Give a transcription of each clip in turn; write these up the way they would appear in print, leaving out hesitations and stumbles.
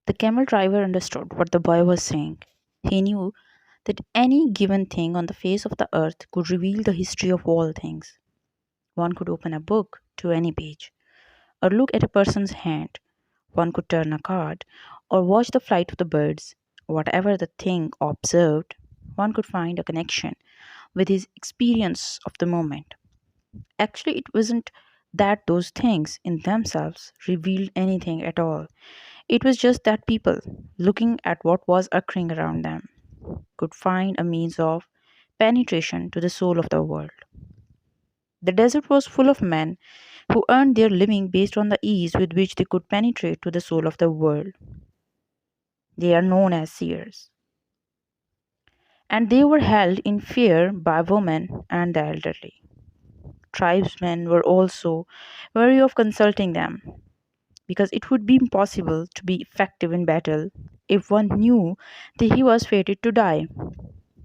The camel driver understood what the boy was saying. He knew that any given thing on the face of the earth could reveal the history of all things. One could open a book to any page, or look at a person's hand. One could turn a card, or watch the flight of the birds. Whatever the thing observed, one could find a connection with his experience of the moment. Actually, it wasn't that those things in themselves revealed anything at all. It was just that people, looking at what was occurring around them, could find a means of penetration to the soul of the world. The desert was full of men who earned their living based on the ease with which they could penetrate to the soul of the world. They are known as seers. And they were held in fear by women and the elderly. Tribesmen were also wary of consulting them because it would be impossible to be effective in battle if one knew that he was fated to die.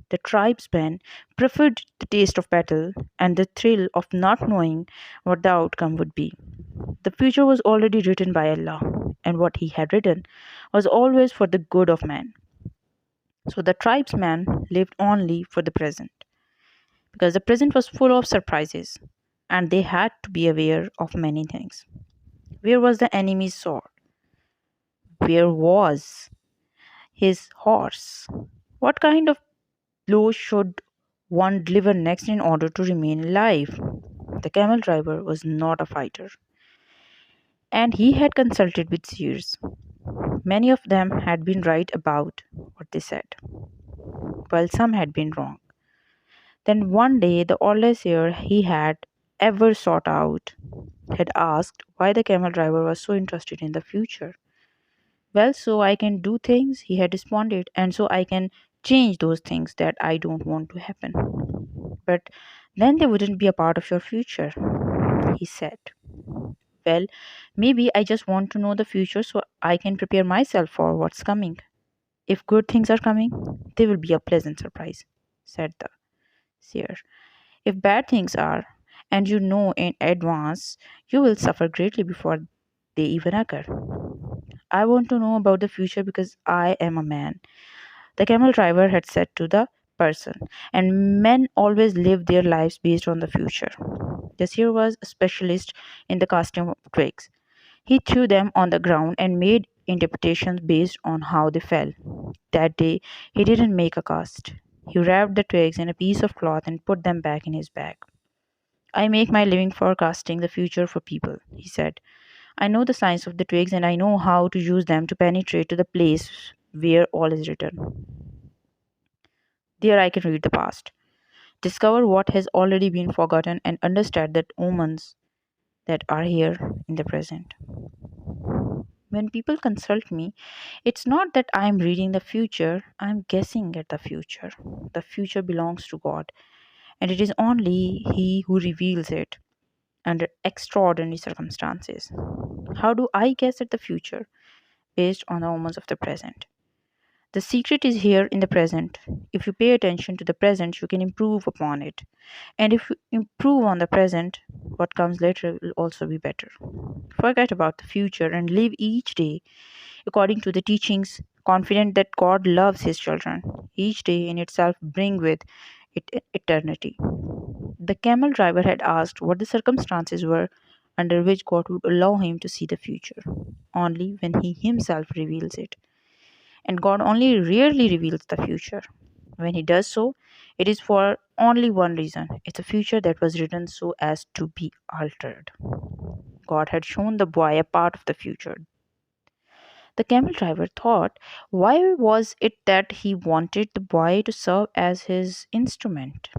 The tribesmen preferred the taste of battle and the thrill of not knowing what the outcome would be. The future was already written by Allah, and what He had written was always for the good of man. So the tribesmen lived only for the present, because the present was full of surprises, and they had to be aware of many things. Where was the enemy's sword? Where was his horse? What kind of blow should one deliver next in order to remain alive? The camel driver was not a fighter, and he had consulted with seers. Many of them had been right about what they said, while some had been wrong. Then one day, the oldest seer he had ever sought out had asked why the camel driver was so interested in the future. Well, so I can do things, he had responded, and so I can change those things that I don't want to happen. But then they wouldn't be a part of your future, he said. Well, maybe I just want to know the future so I can prepare myself for what's coming. If good things are coming, they will be a pleasant surprise, said the seer. If bad things are, and you know in advance, you will suffer greatly before they even occur. I want to know about the future because I am a man, the camel driver had said to the person, and men always live their lives based on the future. The seer was a specialist in the casting of twigs. He threw them on the ground and made interpretations based on how they fell. That day, he didn't make a cast. He wrapped the twigs in a piece of cloth and put them back in his bag. I make my living forecasting the future for people, he said. I know the science of the twigs and I know how to use them to penetrate to the place where all is written. There I can read the past, discover what has already been forgotten, and understand the omens that are here in the present. When people consult me, it's not that I am reading the future, I am guessing at the future. The future belongs to God, and it is only He who reveals it under extraordinary circumstances. How do I guess at the future? Based on the omens of the present. The secret is here in the present. If you pay attention to the present, you can improve upon it. And if you improve on the present, what comes later will also be better. Forget about the future and live each day according to the teachings, confident that God loves His children. Each day in itself bring with it eternity. The camel driver had asked what the circumstances were under which God would allow him to see the future. Only when He Himself reveals it. And God only rarely reveals the future. When He does so, it is for only one reason. It's a future that was written so as to be altered. God had shown the boy a part of the future. The camel driver thought, why was it that he wanted the boy to serve as his instrument?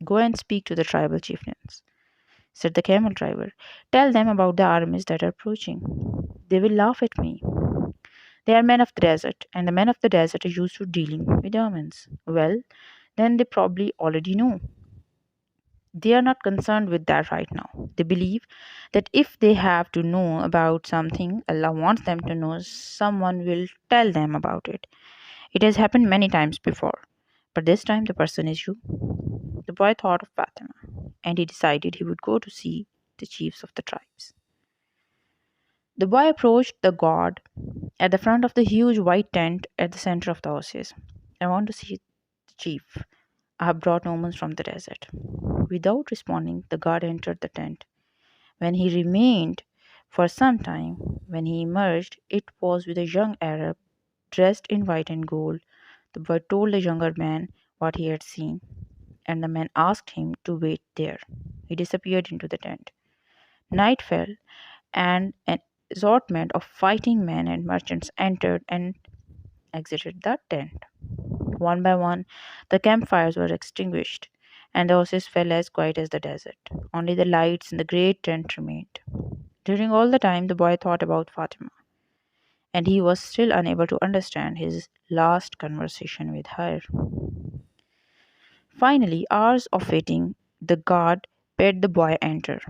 Go and speak to the tribal chieftains, said the camel driver. Tell them about the armies that are approaching. They will laugh at me. They are men of the desert, and the men of the desert are used to dealing with humans. Well, then they probably already know. They are not concerned with that right now. They believe that if they have to know about something Allah wants them to know, someone will tell them about it. It has happened many times before, but this time the person is you. The boy thought of Fatima, and he decided he would go to see the chiefs of the tribes. The boy approached the god at the front of the huge white tent at the center of the oasis. I want to see the chief. I have brought omens from the desert. Without responding, the god entered the tent. When he remained for some time, when he emerged, it was with a young Arab dressed in white and gold. The boy told the younger man what he had seen, and the man asked him to wait there. He disappeared into the tent. Night fell, and an assortment of fighting men and merchants entered and exited the tent. One by one, the campfires were extinguished, and the oasis fell as quiet as the desert. Only the lights in the great tent remained. During all the time, the boy thought about Fatima, and he was still unable to understand his last conversation with her. Finally, hours of waiting, the guard bade the boy enter.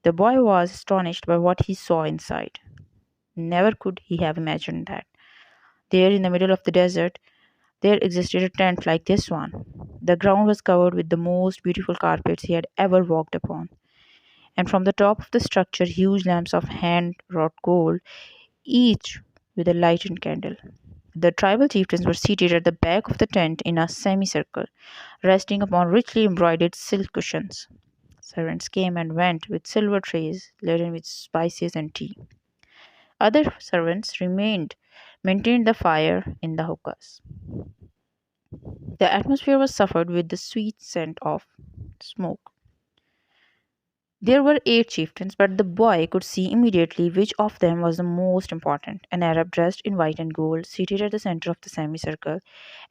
The boy was astonished by what he saw inside. Never could he have imagined that. There, in the middle of the desert, there existed a tent like this one. The ground was covered with the most beautiful carpets he had ever walked upon, and from the top of the structure, huge lamps of hand wrought gold, each with a lighted candle. The tribal chieftains were seated at the back of the tent in a semicircle, resting upon richly embroidered silk cushions. Servants came and went with silver trays laden with spices and tea. Other servants maintained the fire in the hookahs. The atmosphere was suffered with the sweet scent of smoke. There were 8 chieftains, but the boy could see immediately which of them was the most important. An Arab dressed in white and gold, seated at the center of the semicircle.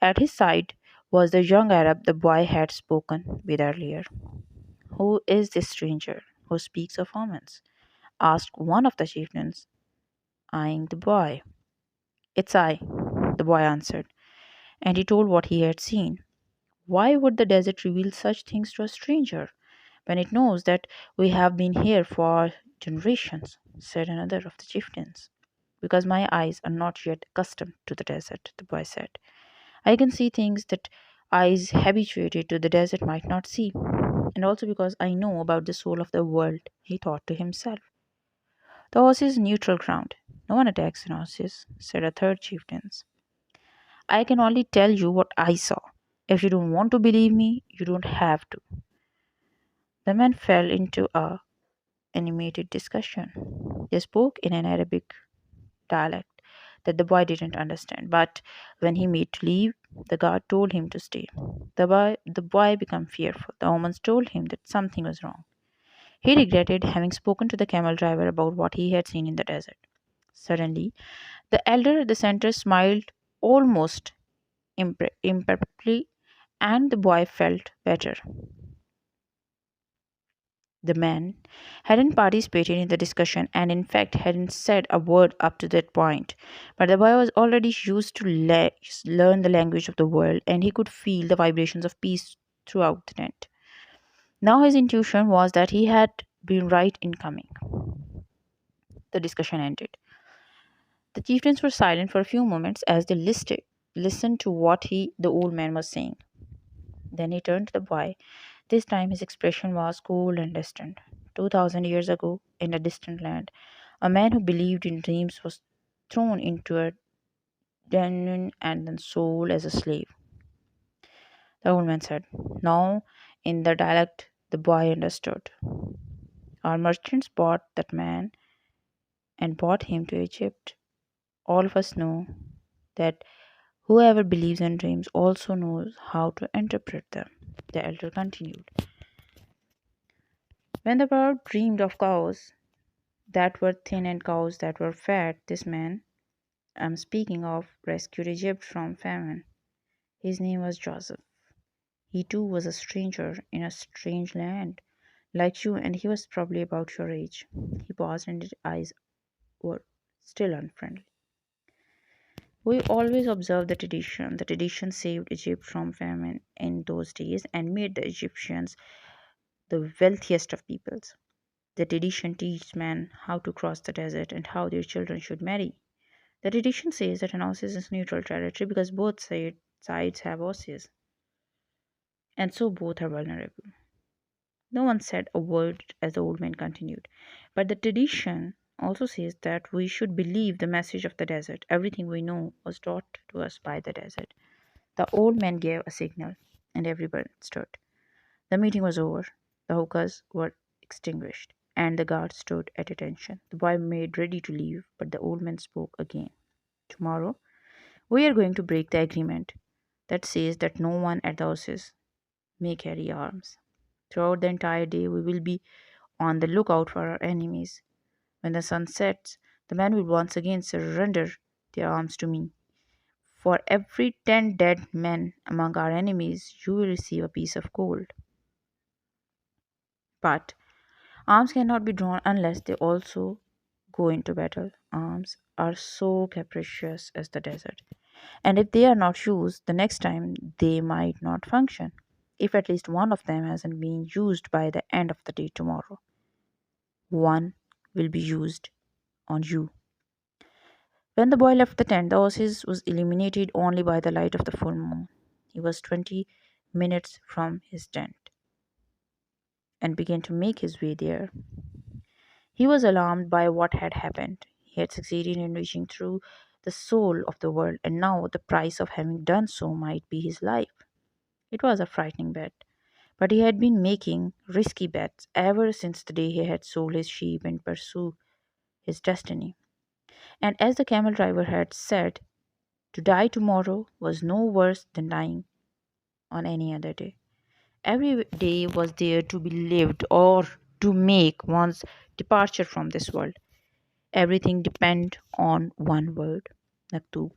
At his side was the young Arab the boy had spoken with earlier. Who is this stranger who speaks of omens? Asked one of the chieftains, eyeing the boy. It's I, the boy answered, and he told what he had seen. Why would the desert reveal such things to a stranger when it knows that we have been here for generations? Said another of the chieftains. Because my eyes are not yet accustomed to the desert, the boy said. I can see things that eyes habituated to the desert might not see. And also because I know about the soul of the world, he thought to himself. The oasis is neutral ground. No one attacks an oasis, said a third chieftain. I can only tell you what I saw. If you don't want to believe me, you don't have to. The men fell into a animated discussion. They spoke in an Arabic dialect that the boy didn't understand, but when he made to leave, the guard told him to stay. The boy became fearful. The omens told him that something was wrong. He regretted having spoken to the camel driver about what he had seen in the desert. Suddenly, the elder at the center smiled almost imperceptibly, and the boy felt better. The man hadn't participated in the discussion and, in fact, hadn't said a word up to that point. But the boy was already used to learn the language of the world, and he could feel the vibrations of peace throughout the tent. Now his intuition was that he had been right in coming. The discussion ended. The chieftains were silent for a few moments as they listened to what the old man was saying. Then he turned to the boy. This time his expression was cold and distant. 2,000 years ago, in a distant land, a man who believed in dreams was thrown into a dungeon and then sold as a slave. The old man said. Now, in the dialect the boy understood. Our merchants bought that man and brought him to Egypt. All of us know that whoever believes in dreams also knows how to interpret them. The elder continued. When the bird dreamed of cows that were thin and cows that were fat, this man, I'm speaking of, rescued Egypt from famine. His name was Joseph. He too was a stranger in a strange land, like you, and he was probably about your age. He paused and his eyes were still unfriendly. We always observe the tradition. The tradition saved Egypt from famine in those days and made the Egyptians the wealthiest of peoples. The tradition teaches men how to cross the desert and how their children should marry. The tradition says that an oasis is neutral territory because both sides have oases, and so both are vulnerable. No one said a word as the old man continued. But the tradition also says that we should believe the message of the desert. Everything we know was taught to us by the desert. The old man gave a signal, and everyone stood. The meeting was over. The hookahs were extinguished, and the guards stood at attention. The boy made ready to leave, but the old man spoke again. Tomorrow, we are going to break the agreement that says that no one at the houses may carry arms. Throughout the entire day, we will be on the lookout for our enemies. When the sun sets, the men will once again surrender their arms to me. For every 10 dead men among our enemies, you will receive a piece of gold. But arms cannot be drawn unless they also go into battle. Arms are so capricious as the desert, and if they are not used, the next time they might not function. If at least one of them hasn't been used by the end of the day tomorrow, one will be used on you. When the boy left the tent, the oasis was illuminated only by the light of the full moon. He was 20 minutes from his tent and began to make his way there. He was alarmed by what had happened. He had succeeded in reaching through the soul of the world, and now the price of having done so might be his life. It was a frightening bet, but he had been making risky bets ever since the day he had sold his sheep and pursued his destiny. And as the camel driver had said, to die tomorrow was no worse than dying on any other day. Every day was there to be lived or to make one's departure from this world. Everything depended on one word, Naktub.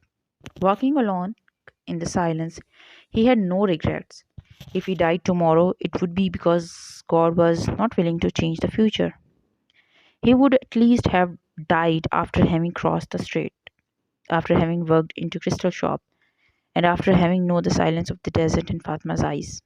Walking alone in the silence, he had no regrets. If he died tomorrow, it would be because God was not willing to change the future. He would at least have died after having crossed the strait, after having worked into crystal shop, and after having known the silence of the desert in Fatma's eyes.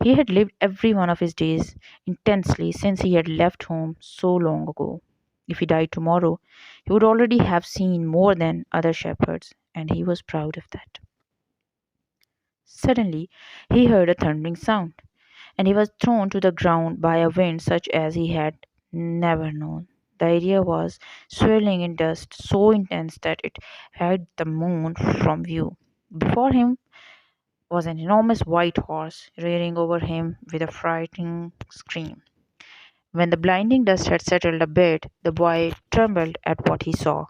He had lived every one of his days intensely since he had left home so long ago. If he died tomorrow, he would already have seen more than other shepherds, and he was proud of that. Suddenly, he heard a thundering sound, and he was thrown to the ground by a wind such as he had never known. The area was swirling in dust so intense that it hid the moon from view. Before him was an enormous white horse rearing over him with a frightening scream. When the blinding dust had settled a bit, the boy trembled at what he saw.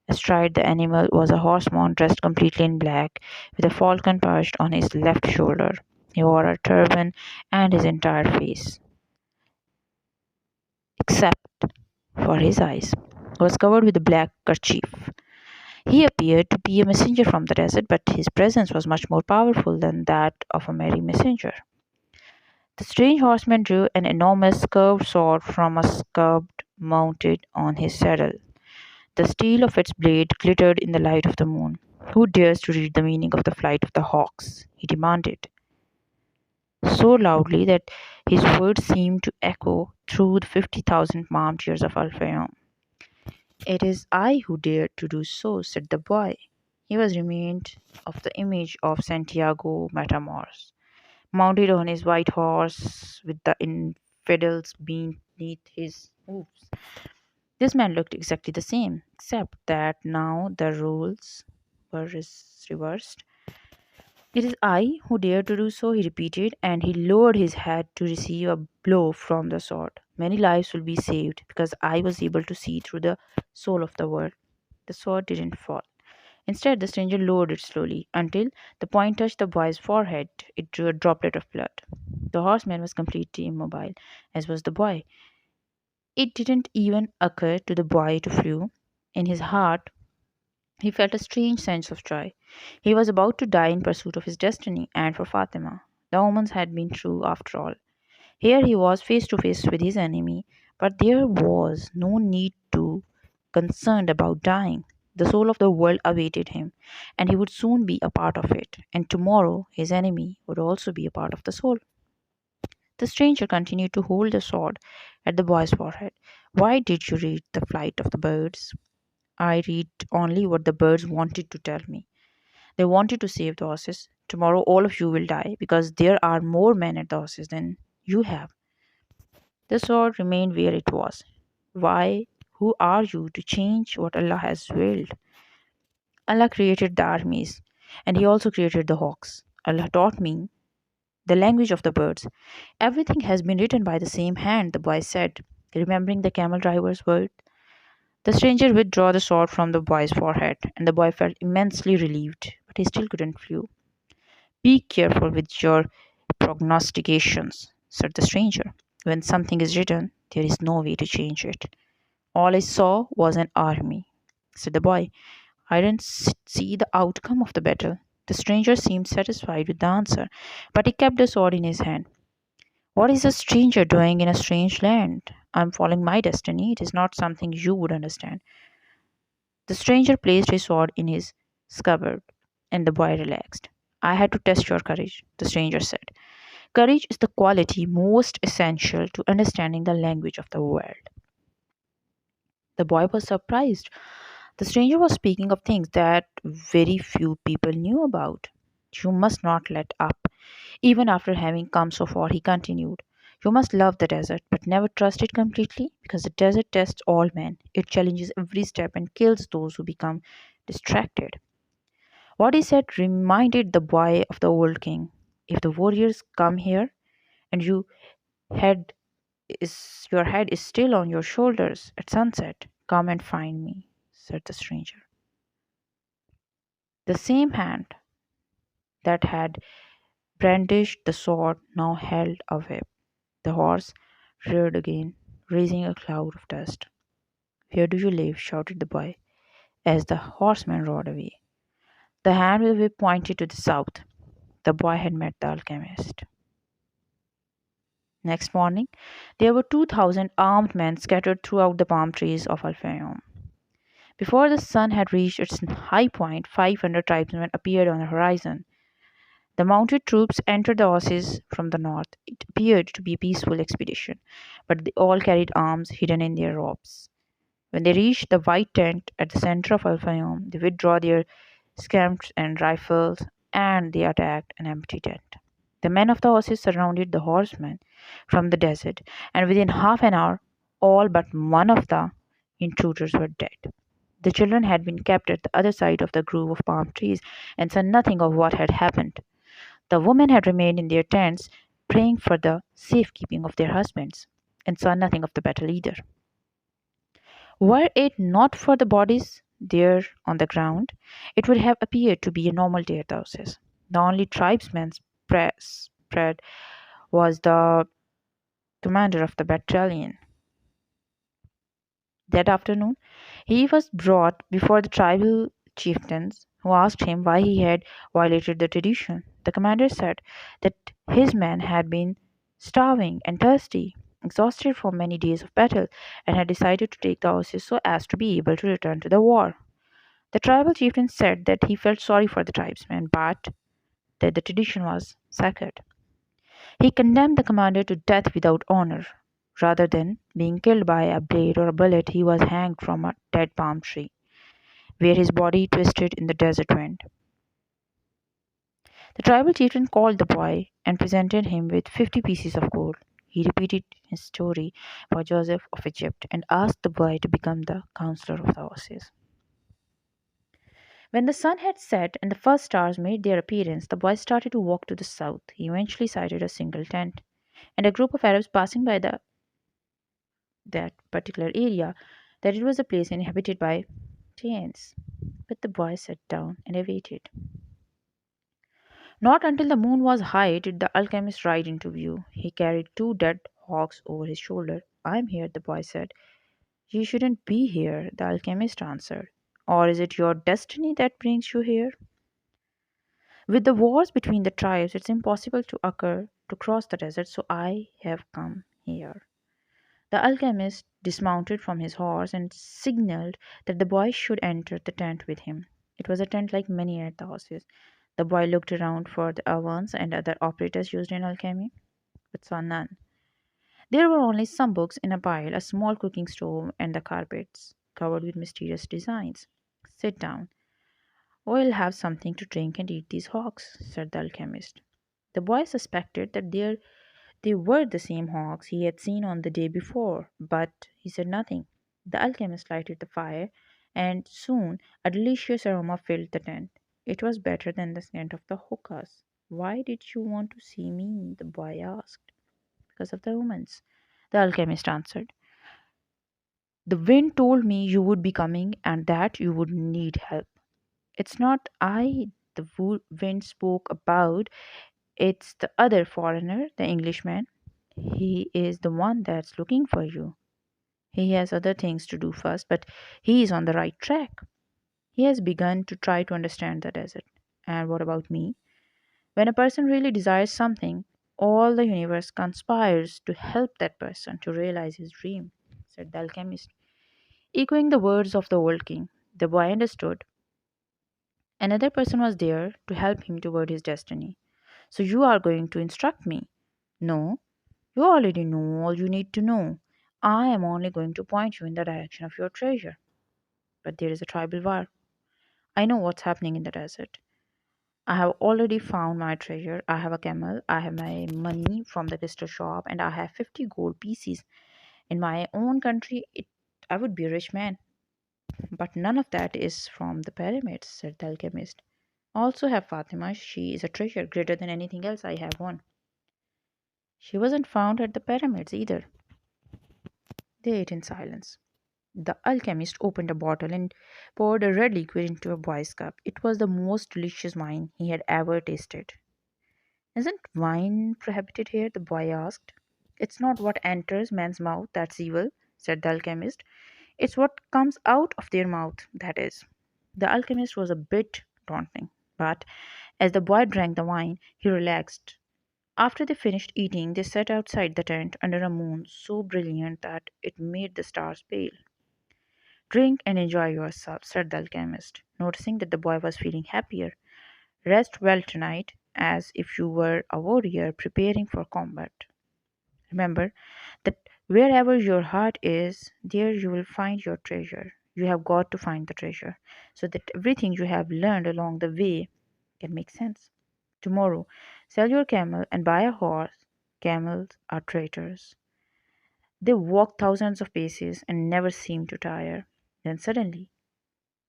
Astride the animal was a horseman dressed completely in black, with a falcon perched on his left shoulder. He wore a turban, and his entire face, except for his eyes, was covered with a black kerchief. He appeared to be a messenger from the desert, but his presence was much more powerful than that of a merry messenger. The strange horseman drew an enormous curved sword from a scabbard mounted on his saddle. The steel of its blade glittered in the light of the moon. "Who dares to read the meaning of the flight of the hawks?" he demanded, so loudly that his words seemed to echo through the 50,000 armed years of Alfayom. "It is I who dare to do so," said the boy. He was remained of the image of Santiago Matamoros, mounted on his white horse with the infidels beneath his hoofs. This man looked exactly the same, except that now the roles were reversed. "It is I who dare to do so," he repeated, and he lowered his head to receive a blow from the sword. "Many lives will be saved because I was able to see through the soul of the world." The sword didn't fall. Instead, the stranger lowered it slowly until the point touched the boy's forehead. It drew a droplet of blood. The horseman was completely immobile, as was the boy. It didn't even occur to the boy to flee. In his heart, he felt a strange sense of joy. He was about to die in pursuit of his destiny and for Fatima. The omens had been true after all. Here he was face to face with his enemy, but there was no need to concerned about dying. The soul of the world awaited him, and he would soon be a part of it, and tomorrow his enemy would also be a part of the soul. The stranger continued to hold the sword at the boy's forehead. "Why did you read the flight of the birds?" "I read only what the birds wanted to tell me. They wanted to save the horses. Tomorrow all of you will die because there are more men at the horses than you have." The sword remained where it was. "Why Who are you to change what Allah has willed? Allah created the armies, and He also created the hawks. Allah taught me the language of the birds. Everything has been written by the same hand, the boy said, remembering the camel driver's word. The stranger withdrew the sword from the boy's forehead, and the boy felt immensely relieved, but he still couldn't flew. Be careful with your prognostications, said the stranger. When something is written, there is no way to change it. All I saw was an army, said the boy. I didn't see the outcome of the battle. The stranger seemed satisfied with the answer, but he kept the sword in his hand. What is a stranger doing in a strange land? I'm following my destiny. It is not something you would understand. The stranger placed his sword in his scabbard, and the boy relaxed. I had to test your courage, the stranger said. Courage is the quality most essential to understanding the language of the world. The boy was surprised. The stranger was speaking of things that very few people knew about. You must not let up. Even after having come so far, he continued. You must love the desert, but never trust it completely, because the desert tests all men. It challenges every step and kills those who become distracted. What he said reminded the boy of the old king. If the warriors come here and head your head is still on your shoulders at sunset, come and find me, said the stranger. The same hand that had brandished the sword now held a whip. The horse reared again, raising a cloud of dust. Where do you live? Shouted the boy, as the horseman rode away. The hand with the whip pointed to the south. The boy had met the alchemist. Next morning, there were 2,000 armed men scattered throughout the palm trees of Al-Fayoum. Before the sun had reached its high point, 500 tribesmen appeared on the horizon. The mounted troops entered the oasis from the north. It appeared to be a peaceful expedition, but they all carried arms hidden in their robes. When they reached the white tent at the center of Al Fayoum, they withdrew their scamps and rifles and they attacked an empty tent. The men of the horses surrounded the horsemen from the desert, and within half an hour, all but one of the intruders were dead. The children had been kept at the other side of the grove of palm trees and saw nothing of what had happened. The women had remained in their tents, praying for the safekeeping of their husbands, and saw nothing of the battle either. Were it not for the bodies there on the ground, it would have appeared to be a normal day at the houses. The only tribesman's spread was the commander of the battalion. That afternoon, he was brought before the tribal chieftains, who asked him why he had violated the tradition. The commander said that his men had been starving and thirsty, exhausted from many days of battle, and had decided to take the horses so as to be able to return to the war. The tribal chieftain said that he felt sorry for the tribesmen, but that the tradition was sacred. He condemned the commander to death without honor. Rather than being killed by a blade or a bullet, he was hanged from a dead palm tree, where his body twisted in the desert wind. The tribal chieftain called the boy and presented him with 50 pieces of gold. He repeated his story about Joseph of Egypt and asked the boy to become the counselor of the horses. When the sun had set and the first stars made their appearance, the boy started to walk to the south. He eventually sighted a single tent, and a group of Arabs passing by that particular area, that it was a place inhabited by giants. But the boy sat down and awaited. Not until the moon was high did the alchemist ride into view. He carried two dead hawks over his shoulder. I'm here, the boy said. You shouldn't be here, the alchemist answered. Or is it your destiny that brings you here? With the wars between the tribes, it's impossible to cross the desert, so I have come here. The alchemist dismounted from his horse and signaled that the boy should enter the tent with him. It was a tent like many at the houses. The boy looked around for the ovens and other operators used in alchemy, but saw none. There were only some books in a pile, a small cooking stove, and the carpets covered with mysterious designs. Sit down. We'll have something to drink and eat these hawks, said the alchemist. The boy suspected that they were the same hawks he had seen on the day before, but he said nothing. The alchemist lighted the fire, and soon a delicious aroma filled the tent. It was better than the scent of the hookahs. "Why did you want to see me?" the boy asked. "Because of the romance," the alchemist answered. "The wind told me you would be coming and that you would need help." "It's not I the wind spoke about, it's the other foreigner, the Englishman. He is the one that's looking for you. He has other things to do first, but he is on the right track. He has begun to try to understand the desert." "And what about me?" "When a person really desires something, all the universe conspires to help that person to realize his dream," said the alchemist, echoing the words of the old king. The boy understood. Another person was there to help him toward his destiny. "So you are going to instruct me?" "No, you already know all you need to know. I am only going to point you in the direction of your treasure." "But there is a tribal war." "I know what's happening in the desert. I have already found my treasure. I have a camel, I have my money from the crystal shop, and I have 50 gold pieces. In my own country, I would be a rich man. But none of that is from the pyramids," said the alchemist. "I also have Fatima. She is a treasure greater than anything else I have won." "She wasn't found at the pyramids either." They ate in silence. The alchemist opened a bottle and poured a red liquid into a boy's cup. It was the most delicious wine he had ever tasted. "Isn't wine prohibited here?" the boy asked. "It's not what enters man's mouth that's evil," said the alchemist. "It's what comes out of their mouth that is." The alchemist was a bit daunting, but as the boy drank the wine, he relaxed. After they finished eating, they sat outside the tent under a moon so brilliant that it made the stars pale. "Drink and enjoy yourself," said the alchemist, noticing that the boy was feeling happier. "Rest well tonight, as if you were a warrior preparing for combat. Remember that wherever your heart is, there you will find your treasure. You have got to find the treasure, so that everything you have learned along the way can make sense. Tomorrow, sell your camel and buy a horse. Camels are traitors. They walk thousands of paces and never seem to tire. Then suddenly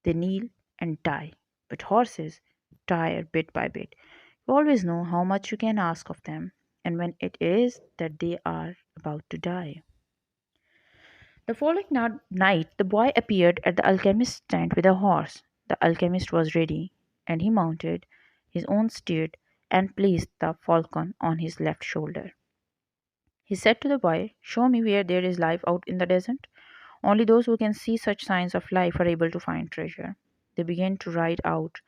they kneel and die. But horses tire bit by bit. You always know how much you can ask of them, and when it is that they are about to die." The following night, the boy appeared at the alchemist's tent with a horse. The alchemist was ready, and he mounted his own steed and placed the falcon on his left shoulder. He said to the boy, "Show me where there is life out in the desert. Only those who can see such signs of life are able to find treasure." They began to ride out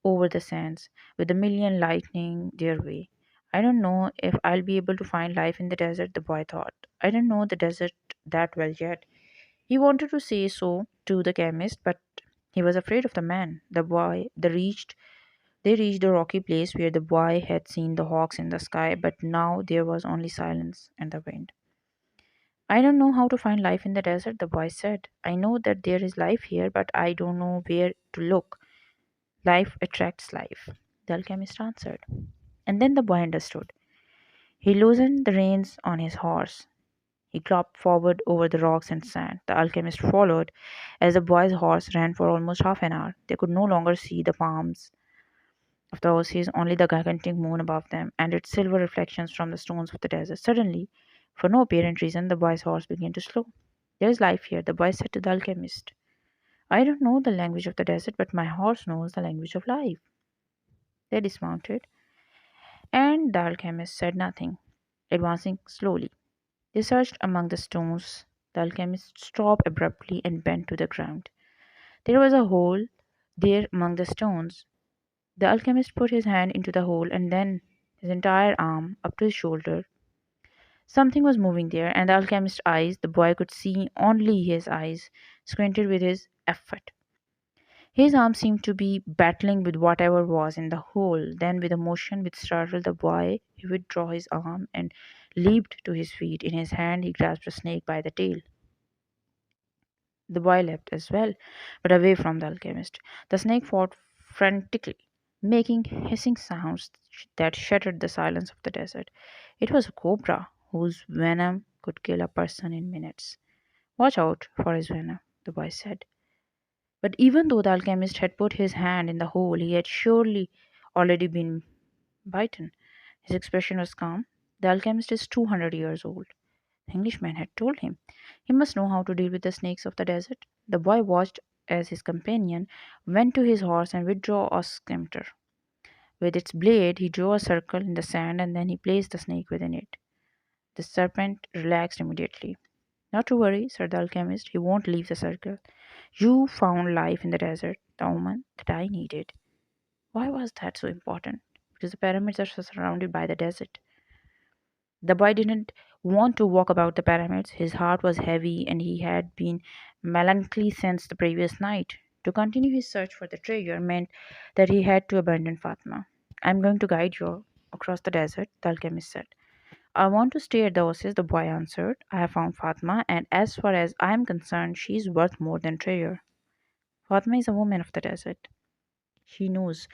over the sands, with a million lightning their way. "I don't know if I'll be able to find life in the desert," the boy thought. "I don't know the desert that well yet." He wanted to say so to the chemist, but he was afraid of the man. They reached the rocky place where the boy had seen the hawks in the sky, but now there was only silence and the wind. "I don't know how to find life in the desert," the boy said. "I know that there is life here, but I don't know where to look. Life attracts life," the alchemist answered. And then the boy understood. He loosened the reins on his horse. He galloped forward over the rocks and sand. The alchemist followed as the boy's horse ran for almost half an hour. They could no longer see the palms of the oases, only the gigantic moon above them and its silver reflections from the stones of the desert. Suddenly, for no apparent reason, the boy's horse began to slow. "There is life here," the boy said to the alchemist. "I don't know the language of the desert, but my horse knows the language of life." They dismounted, and the alchemist said nothing, advancing slowly. They searched among the stones. The alchemist stopped abruptly and bent to the ground. There was a hole there among the stones. The alchemist put his hand into the hole and then his entire arm up to his shoulder. Something was moving there, and the alchemist's eyes, the boy could see only his eyes, squinted with his effort. His arm seemed to be battling with whatever was in the hole. Then, with a motion which startled the boy, he withdrew his arm and leaped to his feet. In his hand, he grasped a snake by the tail. The boy leapt as well, but away from the alchemist. The snake fought frantically, making hissing sounds that shattered the silence of the desert. It was a cobra, whose venom could kill a person in minutes. Watch out for his venom, the boy said. But even though the alchemist had put his hand in the hole, he had surely already been bitten. His expression was calm. The alchemist is 200 years old. The Englishman had told him. He must know how to deal with the snakes of the desert. The boy watched as his companion went to his horse and withdrew a scimitar. With its blade, he drew a circle in the sand and then he placed the snake within it. The serpent relaxed immediately. Not to worry, said the alchemist, he won't leave the circle. You found life in the desert, the omen that I needed. Why was that so important? Because the pyramids are surrounded by the desert. The boy didn't want to walk about the pyramids. His heart was heavy and he had been melancholy since the previous night. To continue his search for the treasure meant that he had to abandon Fatma. I'm going to guide you across the desert, the alchemist said. I want to stay at the oasis, the boy answered. I have found Fatma, and as far as I am concerned, she is worth more than treasure. Fatma is a woman of the desert. She knows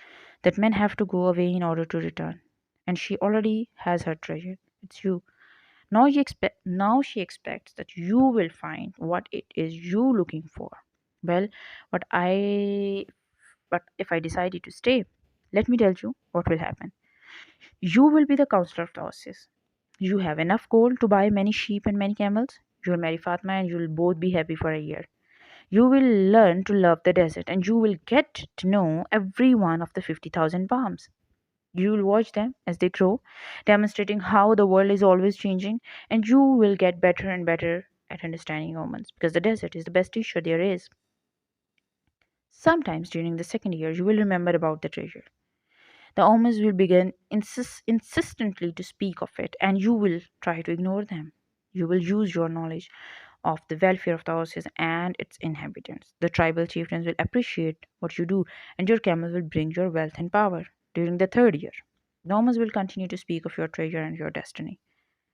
that men have to go away in order to return, and she already has her treasure. It's you. Now she expects that you will find what it is you looking for. Well, but I but if I decided to stay, let me tell you what will happen. You will be the counselor of the oasis. You have enough gold to buy many sheep and many camels. You will marry Fatma and you will both be happy for a year. You will learn to love the desert and you will get to know every one of the 50,000 palms. You will watch them as they grow, demonstrating how the world is always changing, and you will get better and better at understanding omens because the desert is the best teacher there is. Sometimes during the second year, you will remember about the treasure. The omens will begin insistently to speak of it, and you will try to ignore them. You will use your knowledge of the welfare of the oasis and its inhabitants. The tribal chieftains will appreciate what you do, and your camel will bring your wealth and power. During the third year, the omens will continue to speak of your treasure and your destiny.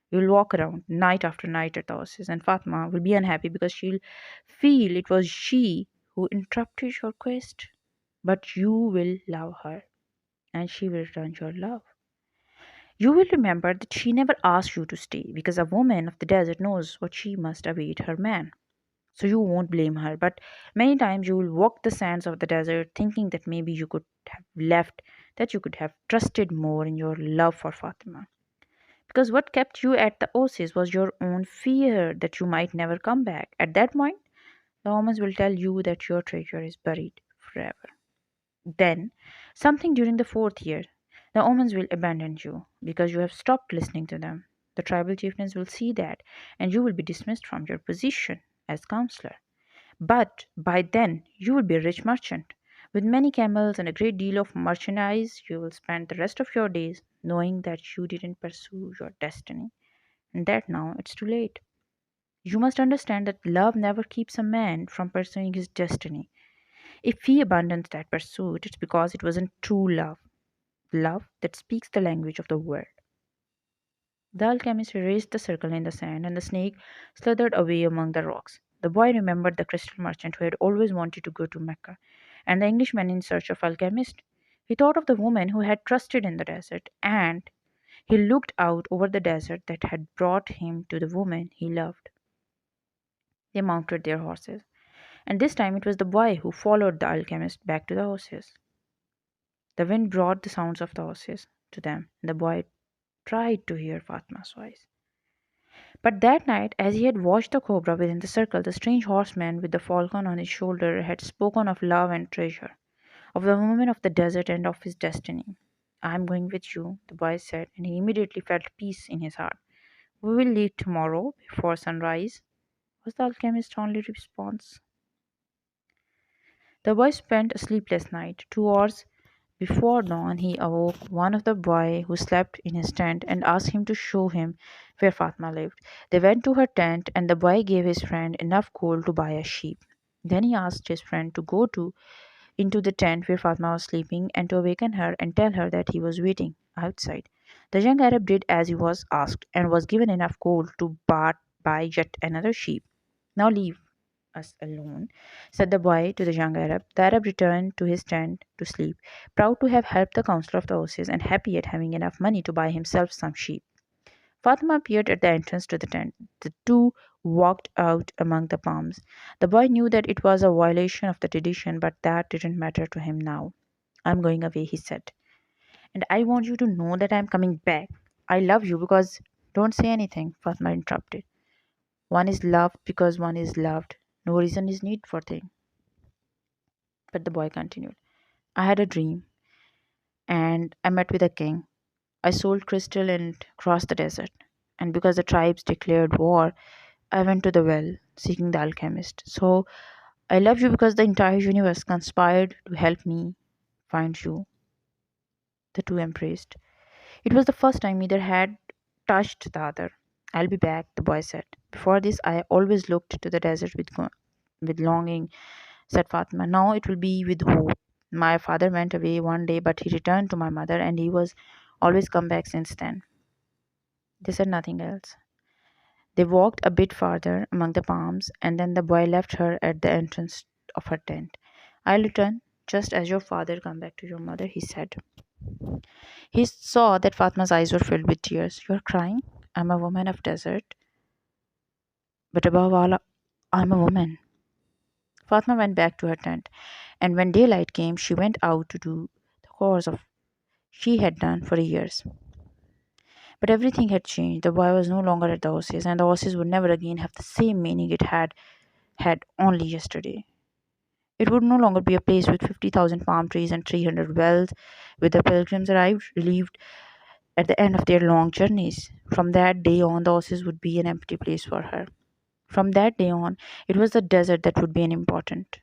You will walk around night after night at the oasis, and Fatma will be unhappy because she'll feel it was she who interrupted your quest. But you will love her and she will return your love. You will remember that she never asked you to stay because a woman of the desert knows what she must await her man. So you won't blame her. But many times you will walk the sands of the desert thinking that maybe you could have left, that you could have trusted more in your love for Fatima. Because what kept you at the oasis was your own fear that you might never come back. At that point, the omens will tell you that your treasure is buried forever. Then, something during the fourth year, the omens will abandon you because you have stopped listening to them. The tribal chieftains will see that, and you will be dismissed from your position as counselor. But by then, you will be a rich merchant. With many camels and a great deal of merchandise, you will spend the rest of your days knowing that you didn't pursue your destiny, and that now it's too late. You must understand that love never keeps a man from pursuing his destiny. If he abandons that pursuit, it's because it wasn't true love, love that speaks the language of the world. The alchemist erased the circle in the sand, and the snake slithered away among the rocks. The boy remembered the crystal merchant who had always wanted to go to Mecca, and the Englishman in search of alchemist. He thought of the woman who had trusted in the desert, and he looked out over the desert that had brought him to the woman he loved. They mounted their horses, and this time it was the boy who followed the alchemist back to the horses. The wind brought the sounds of the horses to them, and the boy tried to hear Fatma's voice. But that night, as he had watched the cobra within the circle, the strange horseman with the falcon on his shoulder had spoken of love and treasure, of the woman of the desert and of his destiny. I am going with you, the boy said, and he immediately felt peace in his heart. We will leave tomorrow before sunrise, was the alchemist's only response. The boy spent a sleepless night. 2 hours before dawn, he awoke one of the boy who slept in his tent and asked him to show him where Fatma lived. They went to her tent, and the boy gave his friend enough gold to buy a sheep. Then he asked his friend to go into the tent where Fatma was sleeping and to awaken her and tell her that he was waiting outside. The young Arab did as he was asked and was given enough gold to buy yet another sheep. Now leave us alone, said the boy to the young Arab. The Arab returned to his tent to sleep, proud to have helped the council of the horses and happy at having enough money to buy himself some sheep. Fatima appeared at the entrance to the tent. The two walked out among the palms. The boy knew that it was a violation of the tradition, but that didn't matter to him now. I'm going away, he said. And I want you to know that I'm coming back. I love you because. Don't say anything, Fatma interrupted. One is loved because one is loved. No reason is need for thing. But the boy continued. I had a dream, and I met with a king. I sold crystal and crossed the desert. And because the tribes declared war, I went to the well, seeking the alchemist. So I love you because the entire universe conspired to help me find you. The two embraced. It was the first time either had touched the other. I'll be back, the boy said. Before this, I always looked to the desert with longing, said Fatima. Now it will be with hope. My father went away one day, but he returned to my mother, and he was always come back since then. They said nothing else. They walked a bit farther among the palms, and then the boy left her at the entrance of her tent. I'll return just as your father come back to your mother, he said. He saw that Fatma's eyes were filled with tears. You're crying? I'm a woman of desert, but above all, I'm a woman. Fatma went back to her tent, and when daylight came, she went out to do the chores of she had done for years. But everything had changed. The boy was no longer at the oasis, and the oasis would never again have the same meaning it had only yesterday. It would no longer be a place with 50,000 palm trees and 300 wells, where the pilgrims arrived, relieved at the end of their long journeys. From that day on, the oasis would be an empty place for her. From that day on, it was the desert that would be an important.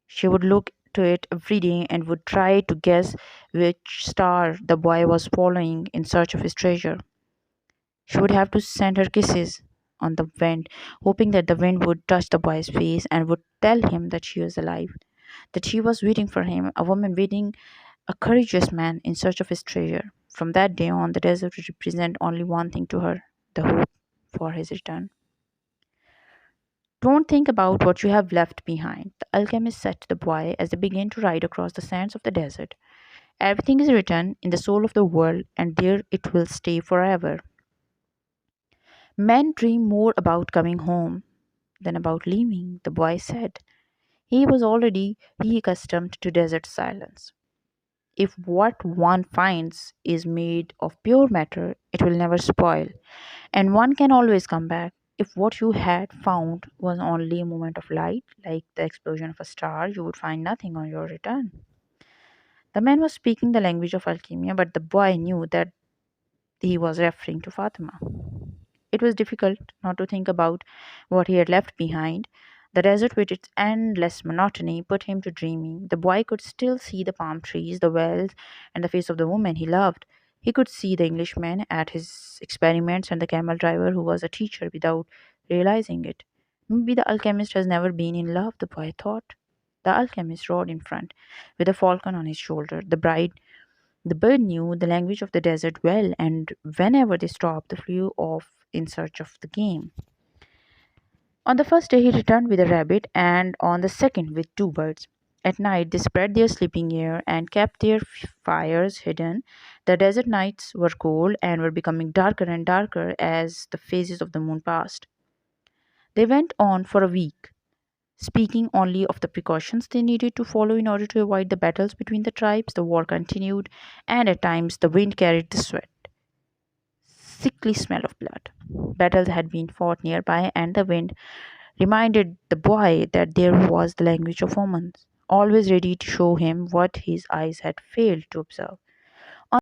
She would look to it every day and would try to guess which star the boy was following in search of his treasure. She would have to send her kisses on the wind, hoping that the wind would touch the boy's face and would tell him that she was alive, that she was waiting for him, a woman waiting, a courageous man in search of his treasure. From that day on, the desert would represent only one thing to her, the hope for his return. Don't think about what you have left behind, the alchemist said to the boy as they began to ride across the sands of the desert. Everything is written in the soul of the world, and there it will stay forever. Men dream more about coming home than about leaving, the boy said. He was already accustomed to desert silence. If what one finds is made of pure matter, it will never spoil, and one can always come back. If what you had found was only a moment of light, like the explosion of a star, you would find nothing on your return. The man was speaking the language of alchemy, but the boy knew that he was referring to Fatima. It was difficult not to think about what he had left behind. The desert, with its endless monotony, put him to dreaming. The boy could still see the palm trees, the wells, and the face of the woman he loved. He could see the Englishman at his experiments and the camel driver who was a teacher without realizing it. Maybe the alchemist has never been in love, the boy thought. The alchemist rode in front, with a falcon on his shoulder. The bird knew the language of the desert well, and whenever they stopped, they flew off in search of the game. On the first day, he returned with a rabbit, and on the second, with two birds. At night, they spread their sleeping gear and kept their fires hidden. The desert nights were cold and were becoming darker and darker as the phases of the moon passed. They went on for a week, speaking only of the precautions they needed to follow in order to avoid the battles between the tribes. The war continued, and at times the wind carried the sweat, sickly smell of blood. Battles had been fought nearby, and the wind reminded the boy that there was the language of omens, always ready to show him what his eyes had failed to observe.